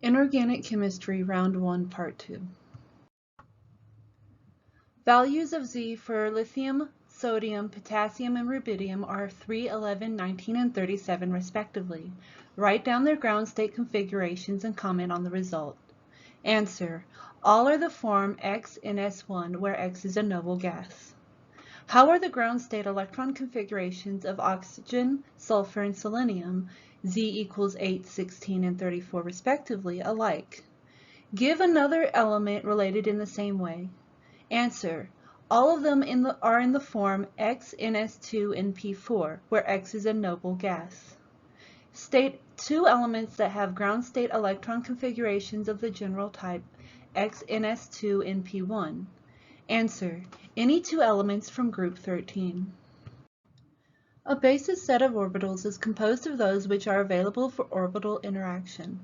Inorganic Chemistry, Round 1, Part 2. Values of Z for lithium, sodium, potassium, and rubidium are 3, 11, 19, and 37 respectively. Write down their ground state configurations and comment on the result. Answer: all are the form X in S1, where X is a noble gas. How are the ground state electron configurations of oxygen, sulfur, and selenium, Z equals 8, 16, and 34 respectively, alike? Give another element related in the same way. Answer: all of them are in the form X in S2 in P4, where X is a noble gas. State two elements that have ground state electron configurations of the general type X in S2 in P1. Answer: any two elements from group 13. A basis set of orbitals is composed of those which are available for orbital interaction.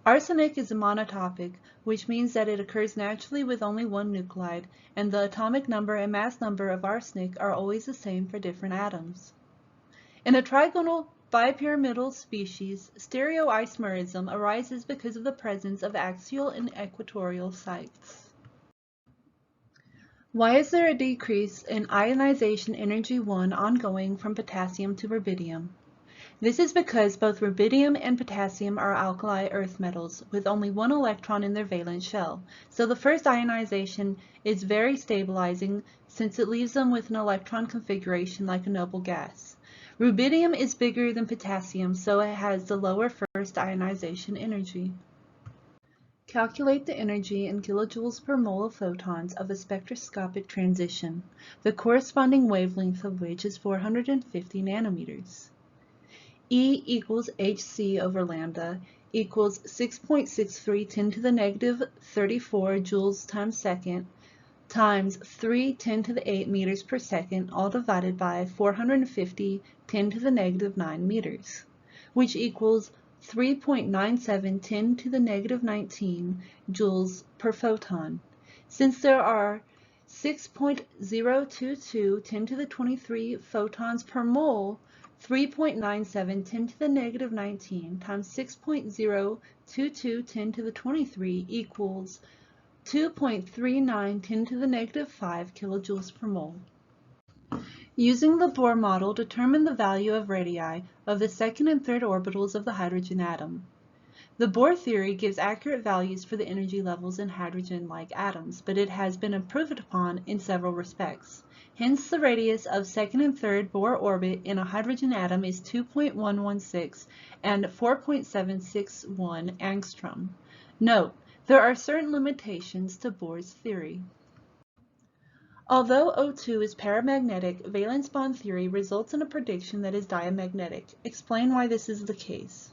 Arsenic is a monotopic, which means that it occurs naturally with only one nuclide, and the atomic number and mass number of arsenic are always the same for different atoms. In a trigonal bipyramidal species, stereoisomerism arises because of the presence of axial and equatorial sites. Why is there a decrease in ionization energy 1 ongoing from potassium to rubidium? This is because both rubidium and potassium are alkali earth metals with only one electron in their valence shell, so the first ionization is very stabilizing since it leaves them with an electron configuration like a noble gas. Rubidium is bigger than potassium, so it has the lower first ionization energy. Calculate the energy in kilojoules per mole of photons of a spectroscopic transition, the corresponding wavelength of which is 450 nanometers. E equals hc over lambda equals 6.63 10 to the negative 34 joules times second times 3 10 to the 8 meters per second, all divided by 450 10 to the negative 9 meters, which equals 3.97 10 to the negative 19 joules per photon. Since there are 6.022 10 to the 23 photons per mole, 3.97 10 to the negative 19 times 6.022 10 to the 23 equals 2.39 10 to the negative 5 kilojoules per mole. Using the Bohr model, determine the value of radii of the second and third orbitals of the hydrogen atom. The Bohr theory gives accurate values for the energy levels in hydrogen-like atoms, but it has been improved upon in several respects. Hence, the radius of second and third Bohr orbit in a hydrogen atom is 2.116 and 4.761 angstrom. Note, there are certain limitations to Bohr's theory. Although O2 is paramagnetic, valence bond theory results in a prediction that is diamagnetic. Explain why this is the case.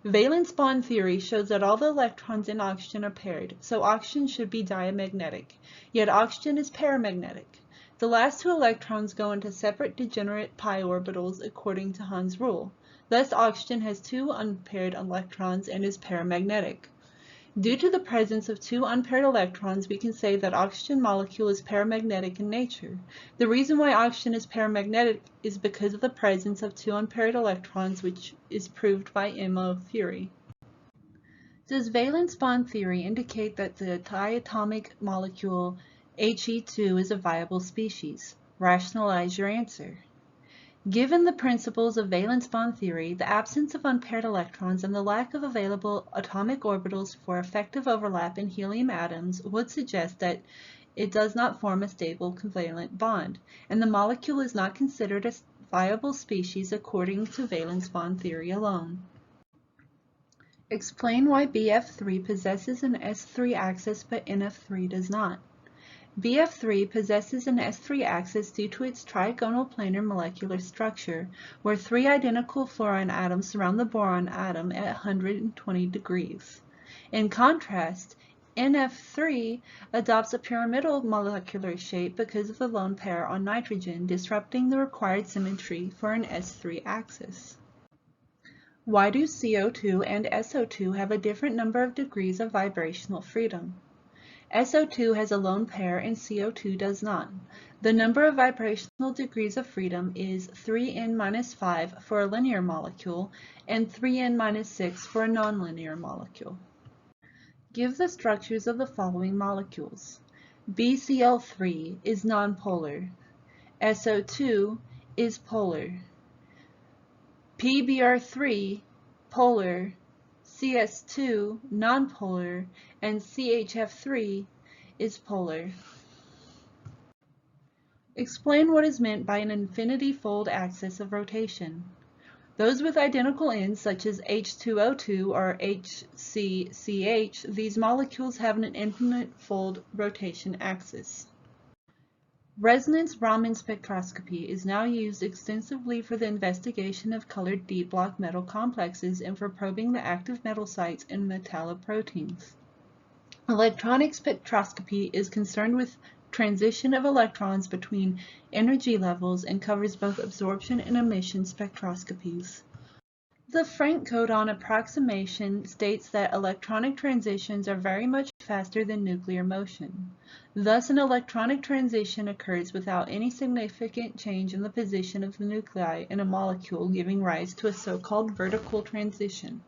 Valence bond theory shows that all the electrons in oxygen are paired, so oxygen should be diamagnetic, yet oxygen is paramagnetic. The last two electrons go into separate degenerate pi orbitals according to Hund's rule. Thus, oxygen has two unpaired electrons and is paramagnetic. Due to the presence of two unpaired electrons, we can say that oxygen molecule is paramagnetic in nature. The reason why oxygen is paramagnetic is because of the presence of two unpaired electrons, which is proved by MO theory. Does valence bond theory indicate that the diatomic molecule He2 is a viable species? Rationalize your answer. Given the principles of valence bond theory, the absence of unpaired electrons and the lack of available atomic orbitals for effective overlap in helium atoms would suggest that it does not form a stable covalent bond, and the molecule is not considered a viable species according to valence bond theory alone. Explain why BF3 possesses an S3 axis but NF3 does not. BF3 possesses an S3 axis due to its trigonal planar molecular structure, where three identical fluorine atoms surround the boron atom at 120 degrees. In contrast, NF3 adopts a pyramidal molecular shape because of the lone pair on nitrogen, disrupting the required symmetry for an S3 axis. Why do CO2 and SO2 have a different number of degrees of vibrational freedom? SO2 has a lone pair and CO2 does not. The number of vibrational degrees of freedom is 3n-5 for a linear molecule and 3n-6 for a nonlinear molecule. Give the structures of the following molecules. BCl3 is nonpolar. SO2 is polar. PBr3 polar. CS2 nonpolar. And CHF3 is polar. Explain what is meant by an infinity-fold axis of rotation. Those with identical ends, such as H2O2 or HCCH, these molecules have an infinite-fold rotation axis. Resonance Raman spectroscopy is now used extensively for the investigation of colored D-block metal complexes and for probing the active metal sites in metalloproteins. Electronic spectroscopy is concerned with transition of electrons between energy levels and covers both absorption and emission spectroscopies. The Frank codon approximation states that electronic transitions are very much faster than nuclear motion. Thus, an electronic transition occurs without any significant change in the position of the nuclei in a molecule, giving rise to a so-called vertical transition.